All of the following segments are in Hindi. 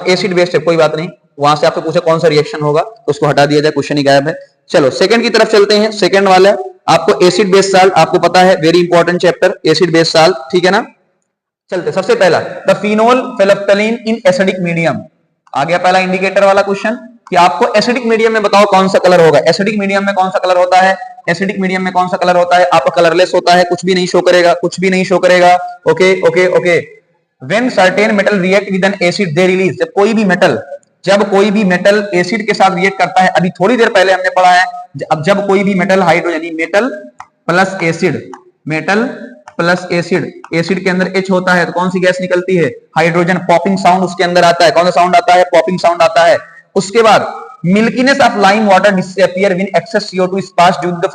एसिड बेस्ड है, कोई बात नहीं, वहां से आपसे पूछे कौन सा रिएक्शन होगा तो उसको हटा दिया जाए, क्वेश्चन ही गायब है। चलो सेकंड की तरफ चलते हैं। सेकंड वाला आपको एसिड बेस साल्ट, आपको पता है very important chapter acid base salt, ठीक है ना। चलते सबसे पहला the phenolphthalein in acidic medium. आ गया पहला इंडिकेटर वाला क्वेश्चन कि आपको एसिडिक मीडियम में बताओ कौन सा कलर होगा। एसिडिक मीडियम में कौन सा कलर होता है, एसिडिक मीडियम में कौन सा कलर होता है, आपका कलरलेस होता है, कुछ भी नहीं शो करेगा, कुछ भी नहीं शो करेगा। Okay okay okay. When certain metal react with N acid they release, जब कोई भी मेटल एसिड के साथ रिएक्ट करता है, अभी थोड़ी देर पहले हमने पढ़ा है, अब जब कोई भी metal hydrogen, metal plus acid, metal plus acid, acid के अंदर H होता है तो कौन सी गैस निकलती है, हाइड्रोजन। पॉपिंग साउंड उसके अंदर आता है, कौन सा साउंड आता है, पॉपिंग साउंड आता है। उसके बाद milkiness of lime water disappear when excess CO2 is passed due to the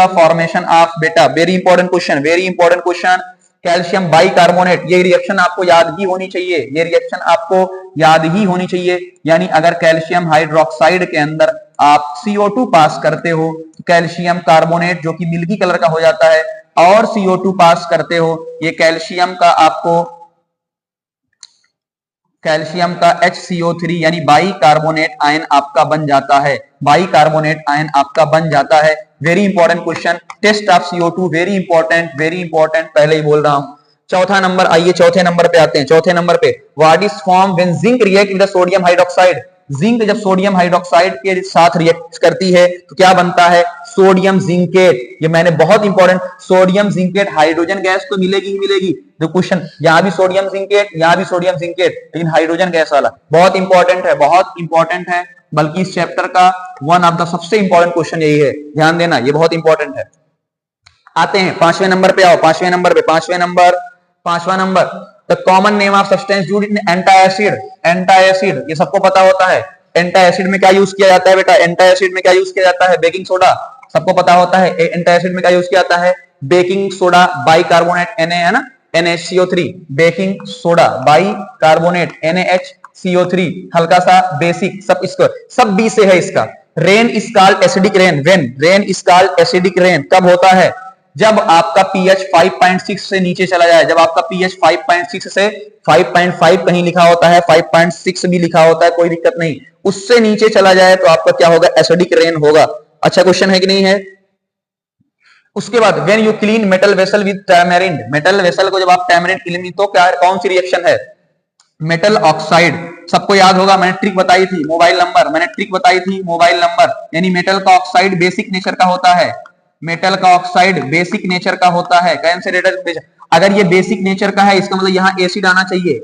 formation of बेटा, very important question, very important question, calcium bicarbonate. ये रिएक्शन आपको याद ही होनी चाहिए, ये रिएक्शन आपको याद ही होनी चाहिए। यानी अगर कैल्शियम हाइड्रोक्साइड के अंदर आप CO2 पास करते हो तो कैल्शियम कार्बोनेट जो कि मिल्की कलर का हो जाता है, और CO2 पास करते हो, ये कैल्शियम का आपको कैल्शियम का HCO3 यानी बाइकार्बोनेट आयन आपका बन जाता है, बाइकार्बोनेट आयन आपका बन जाता है। Very important question, test of CO2, very important, very important, पहले ही बोल रहा हूं। चौथा नंबर, आइए चौथे नंबर पे आते हैं। चौथे नंबर पे what is form when zinc react with sodium hydroxide. Zinc जब सोडियम हाइड्रोक्साइड के साथ रिएक्ट करती है तो क्या बनता है, सोडियम जिंकेट। ये मैंने बहुत important, sodium zincate, hydrogen gas तो मिलेगी ही मिलेगी। जो क्वेश्चन यहां भी सोडियम जिंकेट, यहां भी सोडियम जिंकेट, लेकिन हाइड्रोजन गैस वाला बहुत इंपॉर्टेंट है, बहुत इंपॉर्टेंट है। बल्कि इस चैप्टर का वन ऑफ द सबसे इंपॉर्टेंट क्वेश्चन यही है, ध्यान देना, ये बहुत इंपॉर्टेंट है। आते हैं पांचवें नंबर पे, आओ पांचवें नंबर पे, पांचवा number the common name of substance used in antacid. Antacid ये सबको पता होता है, एंटासिड में क्या यूज किया जाता है बेटा, एंटासिड में क्या यूज किया जाता है, बेकिंग सोडा, सबको पता होता है। एंटासिड में क्या यूज किया जाता है, बेकिंग सोडा, बाइकार्बोनेट Na है ना, NaCO3, baking soda, bicarbonate NaHCO3, हल्का सा बेसिक, सब इसको सब बी से है इसका। Rain is called acidic rain, when rain is called acidic rain, कब होता है, जब आपका pH 5.6 से नीचे चला जाए, जब आपका pH 5.6 से 5.5 कहीं लिखा होता है, 5.6 भी लिखा होता है, कोई दिक्कत नहीं, उससे नीचे चला जाए तो आपका क्या होगा, एसिडिक रेन होगा। अच्छा क्वेश्चन है कि नहीं है। उसके बाद when you clean metal vessel with tamarind, metal vessel को जब आप टैमरिंड क्लीन, तो क्या कौन सी रिएक्शन है, मेटल ऑक्साइड, सबको याद होगा, मैंने ट्रिक बताई थी, मोबाइल नंबर, मैंने ट्रिक बताई थी, मोबाइल नंबर। यानी मेटल का ऑक्साइड बेसिक नेचर का होता है, मेटल का ऑक्साइड बेसिक नेचर का होता है, कंसिडरेटेड। अगर ये बेसिक नेचर का है इसका मतलब यहाँ एसिड आना चाहिए।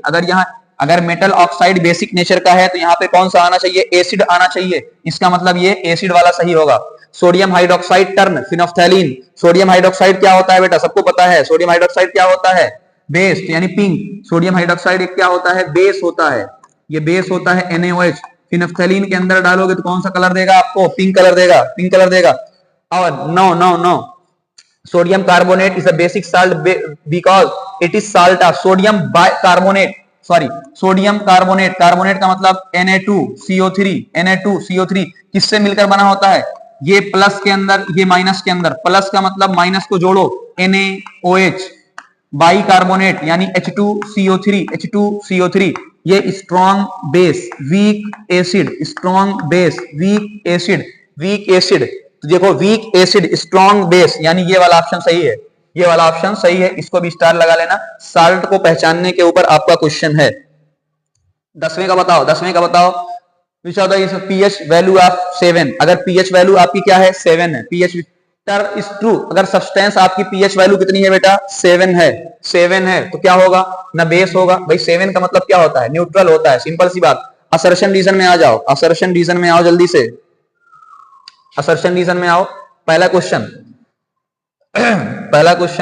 अगर मेटल ऑक्साइड बेसिक नेचर का है तो यहाँ पे कौन सा आना चाहिए, एसिड आना चाहिए। इसका मतलब ये एसिड वाला सही होगा। Sodium hydroxide turn phenolphthalein, sodium hydroxide क्या होता है बेटा, सबको पता है, सोडियम हाइड्रोक्साइड क्या होता है, बेस, यानी पिंक। सोडियम हाइड्रोक्साइड एक क्या होता है, बेस होता है, ये बेस होता है NaOH। फिनोफ्थैलीन के अंदर डालोगे तो कौन सा कलर देगा आपको, पिंक कलर देगा, पिंक कलर देगा। और no sodium carbonate is a basic salt because it is salt of sodium bicarbonate, sorry sodium carbonate, carbonate का मतलब Na2CO3, Na2CO3 किससे मिलकर बना होता है, ये प्लस के अंदर, ये माइनस के अंदर, प्लस का मतलब माइनस को जोड़ो, NaOH, बाइकार्बोनेट यानी H2CO3, ये strong base weak acid, strong base weak acid, weak acid. तो देखो वीक एसिड स्ट्रॉन्ग बेस, यानी ये वाला ऑप्शन सही है, ये वाला ऑप्शन सही है, इसको भी स्टार लगा लेना। साल्ट को पहचानने के ऊपर आपका क्वेश्चन है। 10वें का बताओ, 10वें का बताओ, pH वैल्यू ऑफ 7, अगर pH वैल्यू आपकी क्या है, 7 है, pH इज ट्रू, अगर सब्सटेंस आपकी pH वैल्यू कितनी है बेटा, 7 है, 7 है तो क्या होगा ना, बेस होगा। भाई 7 का मतलब क्या होता है, न्यूट्रल होता है, सिंपल सी बात। असर्शन रीजन में आ जाओ, असर्शन रीजन में आओ जल्दी से, असर्शन रीजन में आओ। पहला क्वेश्चन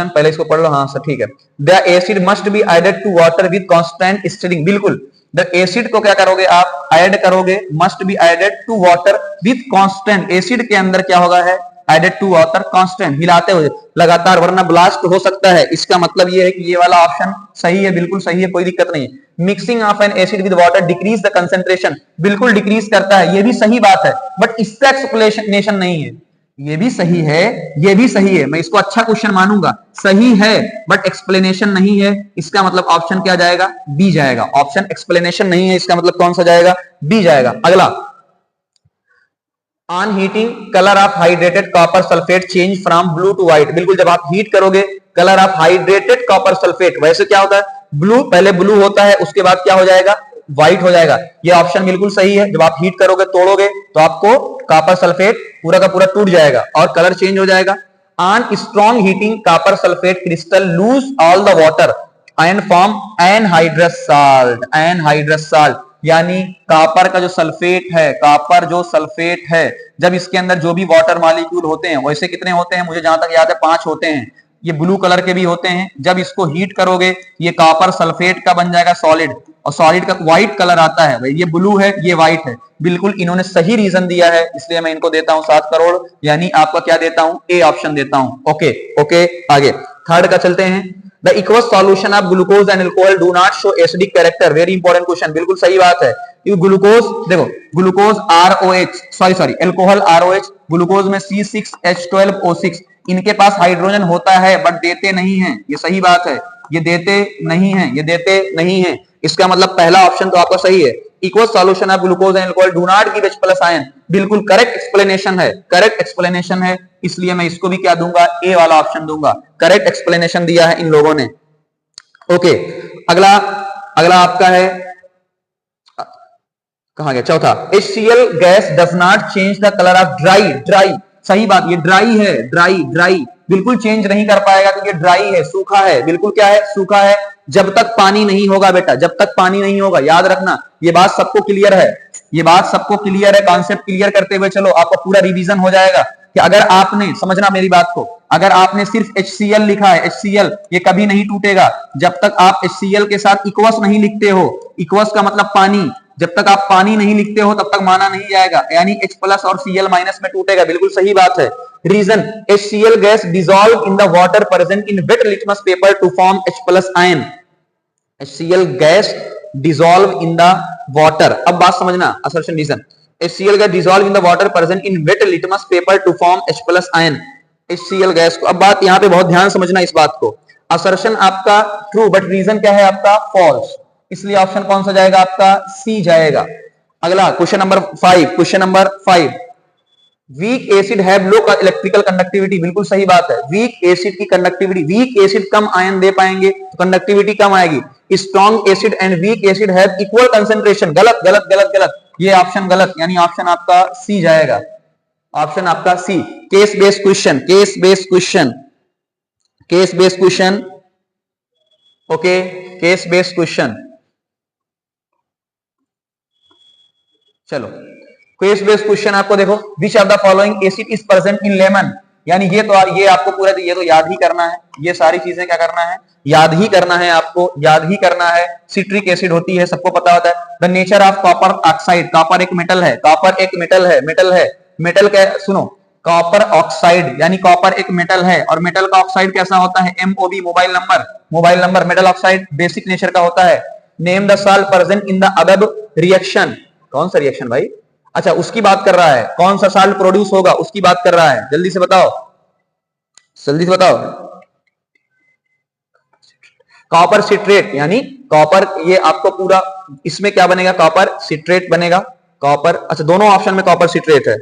पहले इसको पढ़ लो, हाँ सर ठीक है। The acid must be added to water with constant stirring, बिल्कुल, द एसिड को क्या करोगे आप, ऐड करोगे, must be added to water with constant, acid के अंदर क्या होगा है, एडेड टू वाटर कांस्टेंट, हिलाते हुए लगातार, वरना ब्लास्ट हो सकता है। इसका मतलब ये है कि ये वाला ऑप्शन सही है, बिल्कुल सही है, कोई दिक्कत नहीं है। Mixing of N acid with water decrease the concentration, बिल्कुल डिक्रीज करता है, ये भी सही बात है, बट इसका एक्सप्लेनेशन नहीं है, ये भी सही है, ये भी सही है, मैं इसको अच्छा क्वेश्चन मानूंगा, सही है, बट एक्सप्लेनेशन नहीं है, इसका मतलब ऑप्शन क्या जाएगा, बी जाएगा। ऑप्शन एक्सप्लेनेशन नहीं है, इसका मतलब कौन सा जाएगा, बी जाएगा। अगला, on heating colour of hydrated copper sulphate change from blue to white. बिल्कुल, जब आप हीट करोगे colour of hydrated copper sulphate, वैसे क्या होता है, ब्लू, पहले ब्लू होता है, उसके बाद क्या हो जाएगा, व्हाइट हो जाएगा। ये ऑप्शन बिल्कुल सही है। जब आप हीट करोगे, तोड़ोगे, तो आपको कॉपर सल्फेट पूरा का पूरा टूट जाएगा और कलर चेंज हो जाएगा। On strong heating copper sulphate crystal lose all the water and form anhydrous salt. Anhydrous salt यानी कॉपर का जो सल्फेट है, कॉपर जो सल्फेट है, जब इसके अंदर जो भी वाटर मॉलिक्यूल होते हैं, वैसे कितने होते हैं, मुझे जहां तक याद है 5 होते हैं, ये ब्लू कलर के भी होते हैं। जब इसको हीट करोगे, ये कॉपर सल्फेट का बन जाएगा सॉलिड, और सॉलिड का व्हाइट कलर आता है। भाई ये ब्लू है, ये व्हाइट है। बिल्कुल इन्होंने सही रीजन दिया है, इसलिए मैं इनको देता हूं 7 करोड़, यानी आपका क्या देता हूं, ए ऑप्शन देता हूं। ओके ओके, आगे थर्ड का चलते हैं। The equals solution of glucose and alcohol do not show acidic character. Very important question, बिल्कुल सही बात है। ग्लूकोज देखो, glucose ROH, sorry alcohol ROH, glucose में C6H12O6, इनके पास हाइड्रोजन होता है बट देते नहीं है, ये सही बात है, ये देते नहीं है, ये देते नहीं है। इसका मतलब पहला ऑप्शन तो आपका सही है। Equal solution of glucose and alcohol do not give H+ ion, बिल्कुल करेक्ट एक्सप्लेनेशन है, करेक्ट एक्सप्लेनेशन है, इसलिए मैं इसको भी क्या दूंगा, ए वाला ऑप्शन दूंगा। करेक्ट एक्सप्लेनेशन दिया है इन लोगों ने। ओके, अगला, अगला आपका है, कहां गया, चौथा, HCl gas does not change the colour of dry. Dry, सही बात, ये ड्राई है, ड्राई ड्राई बिल्कुल चेंज नहीं कर पाएगा क्योंकि ये ड्राई है, सूखा है, बिल्कुल क्या है, सूखा है। जब तक पानी नहीं होगा बेटा, जब तक पानी नहीं होगा, याद रखना, ये बात सबको क्लियर है, ये बात सबको क्लियर है। कॉन्सेप्ट क्लियर करते हुए चलो, आपका पूरा रिवीजन हो जाएगा कि अगर आपने, समझना मेरी बात को, अगर आपने सिर्फ HCl लिखा है, HCl, ये कभी नहीं टूटेगा जब तक आप HCl के साथ इक्वस नहीं लिखते हो। इक्वस का मतलब पानी, जब तक आप पानी नहीं लिखते हो तब तक माना नहीं जाएगा, यानी H+ और Cl- में टूटेगा। बिल्कुल सही बात है। Reason, HCl gas dissolve in the water present in wet litmus paper to form H+ ion. HCl gas dissolve in the water, अब बात समझना, assertion reason, HCl gas dissolve in the water present in wet litmus paper to form H+ ion. HCl gas को, अब बात यहां पे बहुत ध्यान समझना इस बात को, असर्शन आपका ट्रू, बट रीजन क्या है आपका, फॉल्स, इसलिए ऑप्शन कौन सा जाएगा आपका, सी जाएगा। अगला question number 5, question number 5, weak acid have low electrical conductivity. बिल्कुल सही बात है, वीक एसिड की कंडक्टिविटी, वीक एसिड कम आयन दे पाएंगे तो कंडक्टिविटी कम आएगी। Strong acid and weak acid have equal concentration. गलत गलत गलत गलत, ये ऑप्शन गलत, यानी ऑप्शन आपका सी जाएगा, ऑप्शन आपका C. Case based question, case based question, case based question, okay, case based question. चलो, केस बेस्ड क्वेश्चन आपको देखो, which of the following acid is present in lemon, यानी ये तो, ये आपको पूरा, ये तो याद ही करना है, ये सारी चीजें क्या करना है, याद ही करना है, आपको याद ही करना है। सिट्रिक एसिड होती है, सबको पता होता है। The nature of copper oxide, copper एक मेटल है, कॉपर एक मेटल है, मेटल है, मेटल क्या, सुनो, कॉपर ऑक्साइड यानी कॉपर एक मेटल है, और मेटल का ऑक्साइड कैसा होता है, MOB, mobile number, mobile number. Metal oxide basic nature का होता है। Name the salt present in the above reaction, कौन सा रिएक्शन भाई, अच्छा उसकी बात कर रहा है, कौन सा साल्ट प्रोड्यूस होगा उसकी बात कर रहा है, जल्दी से बताओ, जल्दी से बताओ। कॉपर सिट्रेट, यानी कॉपर, ये आपको पूरा, इसमें क्या बनेगा, कॉपर सिट्रेट बनेगा, कॉपर, अच्छा दोनों ऑप्शन में कॉपर सिट्रेट है,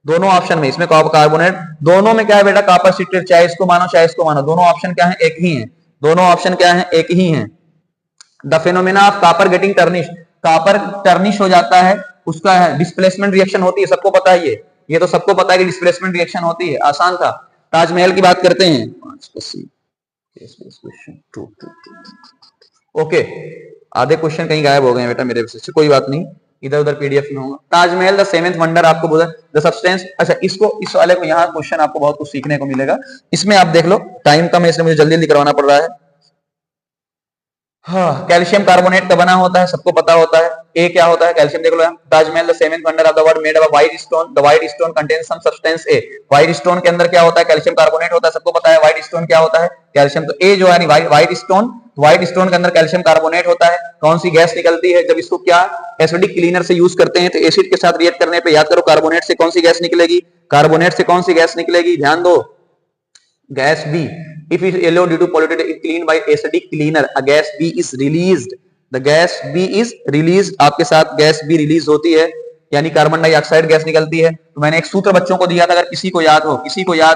दोनों ऑप्शन में, इसमें कॉपर कार्बोनेट, दोनों में क्या है बेटा, कॉपर सिट्रेट, चाहे इसको मानो चाहे इसको मानो, दोनों ऑप्शन क्या है, एक ही है, दोनों ऑप्शन क्या है, एक ही है। The phenomena of copper getting tarnish, copper tarnish हो जाता है, उसका डिस्प्लेसमेंट रिएक्शन होती है, सबको पता है, ये तो सबको पता है कि डिस्प्लेसमेंट रिएक्शन होती है, आसान था। ताजमहल की बात करते हैं, ओके, आधे क्वेश्चन कहीं गायब हो गए बेटा मेरे से, कोई बात नहीं, इधर उधर पीडीएफ में होगा। ताजमहल द सेवेंथ वंडर आपको बोला, द सब्सटेंस, अच्छा इसको, इस वाले को, यहाँ क्वेश्चन आपको बहुत कुछ सीखने को मिलेगा, इसमें आप देख लो, टाइम कम है इसलिए मुझे जल्दी जल्दी करवाना पड़ रहा है। हाँ, कैल्शियम कार्बोनेट का बना होता है, सबको पता होता है। ए क्या होता है कैल्शियम देख लो। Taj Mahal the seventh wonder of the world made of white stone, the white stone contains some substance A. White stone के अंदर क्या होता है कैल्शियम कार्बोनेट होता है, सबको पता है व्हाइट स्टोन क्या होता है कैल्शियम। तो ए जो है व्हाइट स्टोन के अंदर कैल्शियम कार्बोनेट होता है। कौन सी गैस निकलती है जब इसको क्या एसिडिक क्लीनर से यूज करते हैं, तो एसिड के साथ रिएक्ट करने पे याद करो कार्बोनेट से कौन सी गैस निकलेगी, कार्बोनेट से कौन सी गैस निकलेगी, ध्यान दो, gas B. If it is yellow due to polluted it cleaned by acidic cleaner, a gas B is released, the gas B is released, आपके साथ गैस B रिलीज होती है यानी कार्बन डाइऑक्साइड गैस निकलती है। तो मैंने एक सूत्र बच्चों को दिया था, अगर किसी को याद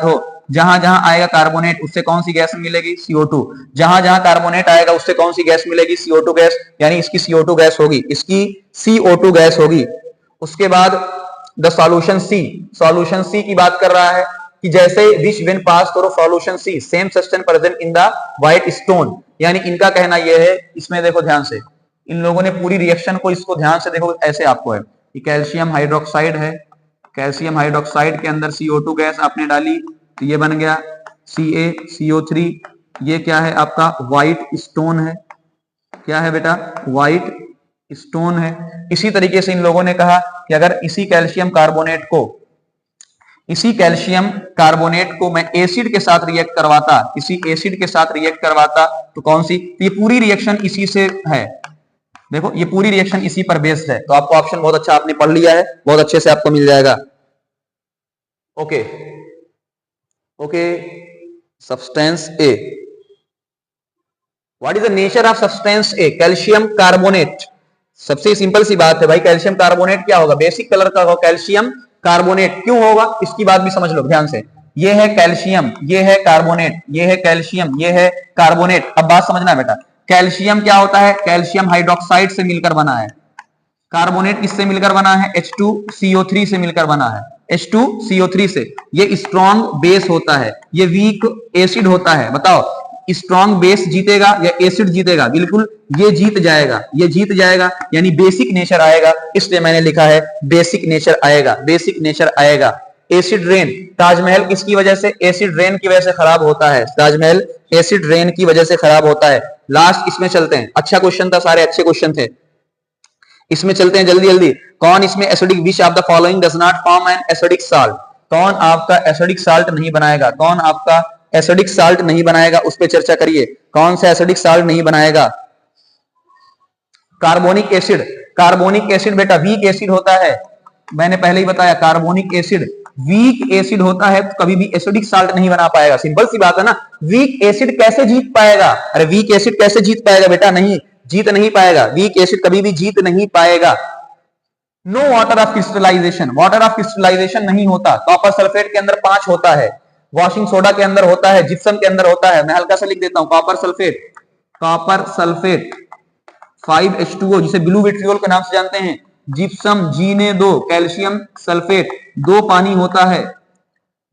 हो जहां जहां आएगा कार्बोनेट उससे कौन सी गैस मिलेगी CO2, जहां जहां कार्बोनेट आएगा उससे कौन सी गैस मिलेगी CO2 गैस, यानी इसकी CO2 गैस होगी, इसकी CO2 गैस होगी। उसके बाद द सॉल्यूशन सी की बात कर रहा है कि जैसे विच व्हेन पास करो solution C same substance present in the white stone, यानी इनका कहना यह है, इसमें देखो ध्यान से, इन लोगों ने पूरी रिएक्शन को इसको ध्यान से देखो, ऐसे आपको है कि कैल्शियम हाइड्रोक्साइड है, कैल्शियम हाइड्रोक्साइड के अंदर CO2 गैस आपने डाली तो ये बन गया CaCO3, ये क्या है आपका व्हाइट स्टोन है, क्या है बेटा व्हाइट स्टोन है। इसी तरीके से इन लोगों ने कहा कि अगर इसी कैल्शियम कार्बोनेट को मैं एसिड के साथ रिएक्ट करवाता, इसी एसिड के साथ रिएक्ट करवाता तो कौन सी, तो ये पूरी रिएक्शन इसी से है, देखो ये पूरी रिएक्शन इसी पर बेस्ड है। तो आपको ऑप्शन बहुत अच्छा आपने पढ़ लिया है, बहुत अच्छे से आपको मिल जाएगा। Okay substance A, what is the nature of substance A, calcium carbonate. सबसे सिंपल सी बात है भाई, कैल्शियम कार्बोनेट क्या होगा, बेसिक कलर का होगा कैल्शियम कार्बोनेट। क्यों होगा इसकी बात भी समझ लो ध्यान से, ये है कैल्शियम, ये है कार्बोनेट, ये है कैल्शियम, ये है कार्बोनेट। अब बात समझना बेटा, कैल्शियम क्या होता है, कैल्शियम हाइड्रोक्साइड से मिलकर बना है, कार्बोनेट किससे मिलकर बना है, H2CO3 से मिलकर बना है, H2CO3 से। ये स्ट्रॉन्ग बेस होता है, ये वीक एसिड होता है। बताओ स्ट्रॉन्ग बेस जीतेगा या एसिड जीतेगा, बिल्कुल ये जीत जाएगा, यानी बेसिक नेचर आएगा, इसलिए मैंने लिखा है बेसिक नेचर आएगा। एसिड रेन, ताजमहल किसकी वजह से, एसिड रेन की वजह से खराब होता है, ताजमहल एसिड रेन की वजह से खराब होता है। लास्ट इसमें चलते हैं, अच्छा क्वेश्चन था, सारे अच्छे क्वेश्चन थे, इसमें चलते हैं जल्दी। कौन इसमें acidic, which of the following does not form an acidic salt, कौन आपका एसिडिक साल्ट नहीं बनाएगा, कौन आपका एसिडिक साल्ट नहीं बनाएगा, उस पर चर्चा करिए, कौन सा एसिडिक साल्ट नहीं बनाएगा। कार्बोनिक एसिड बेटा वीक एसिड होता है, मैंने पहले ही बताया कार्बोनिक एसिड वीक एसिड होता है, तो कभी भी एसिडिक साल्ट नहीं बना पाएगा। सिंपल सी बात है ना, वीक एसिड कैसे जीत पाएगा, अरे वीक एसिड कैसे जीत पाएगा बेटा, नहीं जीत नहीं पाएगा, वीक एसिड कभी भी जीत नहीं पाएगा। नो वाटर ऑफ क्रिस्टलाइजेशन नहीं होता, कॉपर सल्फेट के अंदर 5 होता है, वॉशिंग सोडा के अंदर होता है, जिप्सम के अंदर होता है। मैं हल्का सा लिख देता हूं, कॉपर सल्फेट 5H2O, जिसे ब्लू विट्रियोल के नाम से जानते हैं, जिप्सम G2, कैल्शियम सल्फेट 2 पानी होता है,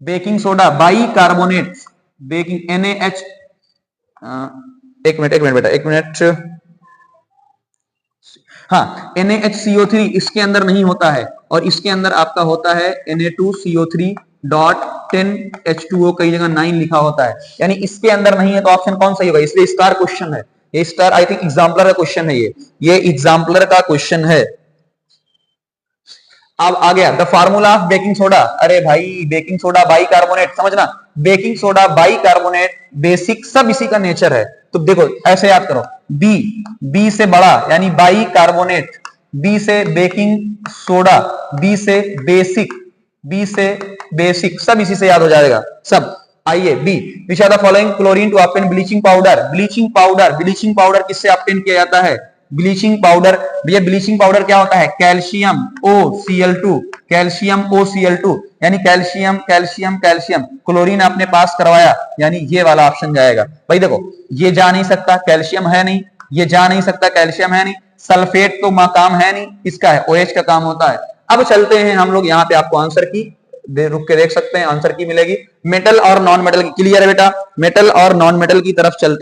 baking soda bicarbonate, baking NaH, एक मिनट, हाँ NaHCO3 इसके अंदर नहीं होता है, और इसके अंदर आपका होता है Na2CO3.10H2O, कई जगह 9 लिखा होता है, यानी इसके अंदर नहीं है, तो ऑप्शन कौन सही होगा, इसलिए स्टार क्वेश्चन है ये, स्टार आई थिंक एग्जाम्पलर का क्वेश्चन है, ये एग्जाम्पलर का क्वेश्चन है। अब आ गया the formula of baking soda, अरे भाई बेकिंग सोडा बाइकार्बोनेट, समझना बेकिंग सोडा बाइकार्बोनेट बेसिक सब इसी का नेचर है। तो देखो ऐसे याद करो, बी से बड़ा यानी बाइकार्बोनेट, बी से बेकिंग सोडा, बी से बेसिक, सब इसी से याद हो जाएगा सब। आइए B, which are the following chlorine to obtain bleaching powder किससे ऑब्टेन किया जाता है, ब्लीचिंग पाउडर। भैया ब्लीचिंग पाउडर क्या होता है, कैल्शियम OCl2, यानी कैल्शियम, क्लोरीन आपने पास करवाया, यानी ये वाला ऑप्शन जाएगा। भाई देखो ये जा नहीं सकता, कैल्शियम है नहीं, ये जा नहीं सकता, कैल्शियम है नहीं, सल्फेट तो काम है नहीं, इसका है OH का काम होता है। अब चलते हैं हम लोग, यहाँ पे आपको आंसर की रुक के देख सकते हैं, आंसर की मिलेगी, मेटल और नॉन मेटल की, क्लियर है बेटा, मेटल और नॉन मेटल की तरफ चलते